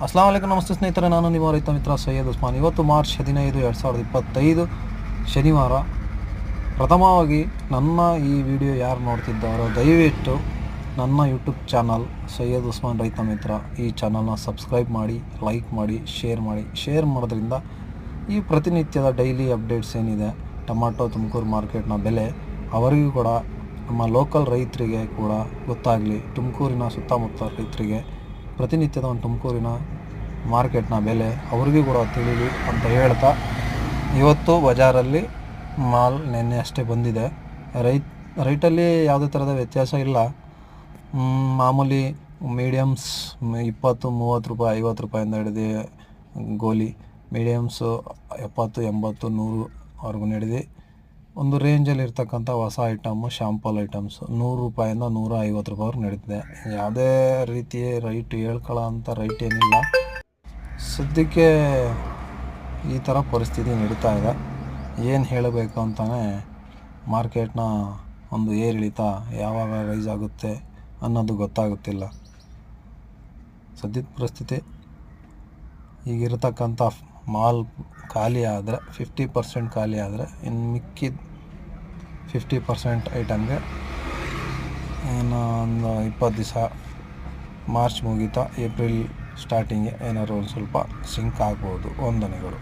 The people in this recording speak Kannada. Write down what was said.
ಅಸ್ಲಾಂ ವಲೈಕುಮ್. ನಮಸ್ತೆ ಸ್ನೇಹಿತರೆ, ನಾನು ನಿಮ್ಮ ರೈತ ಮಿತ್ರ ಸೈಯದ್ ಉಸ್ಮಾನ್. ಇವತ್ತು ಮಾರ್ಚ್ 15, 2025 ಶನಿವಾರ. ಪ್ರಥಮವಾಗಿ ನನ್ನ ಈ ವಿಡಿಯೋ ಯಾರು ನೋಡ್ತಿದ್ದಾರೋ ದಯವಿಟ್ಟು ನನ್ನ ಯೂಟ್ಯೂಬ್ ಚಾನಲ್ ಸೈಯದ್ ಉಸ್ಮಾನ್ ರೈತ ಮಿತ್ರ ಈ ಚಾನಲ್ನ ಸಬ್ಸ್ಕ್ರೈಬ್ ಮಾಡಿ, ಲೈಕ್ ಮಾಡಿ, ಶೇರ್ ಮಾಡಿ. ಶೇರ್ ಮಾಡೋದ್ರಿಂದ ಈ ಪ್ರತಿನಿತ್ಯದ ಡೈಲಿ ಅಪ್ಡೇಟ್ಸ್ ಏನಿದೆ ಟೊಮಾಟೊ ತುಮಕೂರು ಮಾರ್ಕೆಟ್ನ ಬೆಲೆ ಅವರಿಗೂ ಕೂಡ, ನಮ್ಮ ಲೋಕಲ್ ರೈತರಿಗೆ ಕೂಡ ಗೊತ್ತಾಗಲಿ, ತುಮಕೂರಿನ ಸುತ್ತಮುತ್ತ ರೈತರಿಗೆ ಪ್ರತಿನಿತ್ಯದ ಒಂದು ತುಮಕೂರಿನ ಮಾರ್ಕೆಟ್ನ ಬೆಲೆ ಅವ್ರಿಗೂ ಕೂಡ ತಿಳಿಲಿ ಅಂತ ಹೇಳ್ತಾ, ಇವತ್ತು ಬಜಾರಲ್ಲಿ ಮಾಲ್ ನೆನ್ನೆ ಅಷ್ಟೇ ಬಂದಿದೆ. ರೈಟಲ್ಲಿ ಯಾವುದೇ ಥರದ ವ್ಯತ್ಯಾಸ ಇಲ್ಲ. ಮಾಮೂಲಿ ಮೀಡಿಯಮ್ಸ್ 20-30 ರೂಪಾಯಿ, 50 ರೂಪಾಯಿಂದ ಹಿಡಿದು ಗೋಲಿ ಮೀಡಿಯಮ್ಸು 70, 80, 100ವರೆಗೂ ಹಿಡಿದು ಒಂದು ರೇಂಜಲ್ಲಿ ಇರ್ತಕ್ಕಂಥ ಹೊಸ ಐಟಮ್ಮು ಶಾಂಪಲ್ ಐಟಮ್ಸು 100 ರೂಪಾಯಿಂದ 150 ರೂಪಾಯಿವರೆಗೂ ನಡೀತಿದೆ. ಯಾವುದೇ ರೀತಿಯ ರೈಟ್ ಹೇಳ್ಕೊಳ್ಳೋ ಅಂಥ ರೈಟ್ ಏನಿಲ್ಲ. ಸದ್ಯಕ್ಕೆ ಈ ಥರ ಪರಿಸ್ಥಿತಿ ನಡೀತಾ ಇದೆ. ಏನು ಹೇಳಬೇಕು ಅಂತಲೇ ಮಾರ್ಕೆಟ್ನ ಒಂದು ಏರಿಳಿತ ಯಾವಾಗ ರೈಸ್ ಆಗುತ್ತೆ ಅನ್ನೋದು ಗೊತ್ತಾಗುತ್ತಿಲ್ಲ. ಸದ್ಯದ ಪರಿಸ್ಥಿತಿ ಈಗಿರತಕ್ಕಂಥ ಮಾಲ್ ಖಾಲಿ ಆದರೆ 50% ಖಾಲಿ ಆದರೆ ಇನ್ನು ಮಿಕ್ಕಿದ 50% ಐಟಮ್ಗೆ ಏನು ಒಂದು 20 ದಿವಸ, ಮಾರ್ಚ್ ಮುಗೀತಾ ಏಪ್ರಿಲ್ ಸ್ಟಾರ್ಟಿಂಗ್ಗೆ ಏನಾದ್ರು ಒಂದು ಸ್ವಲ್ಪ ಸಿಂಕ್ ಆಗ್ಬೋದು ವಂದನೆಗಳು.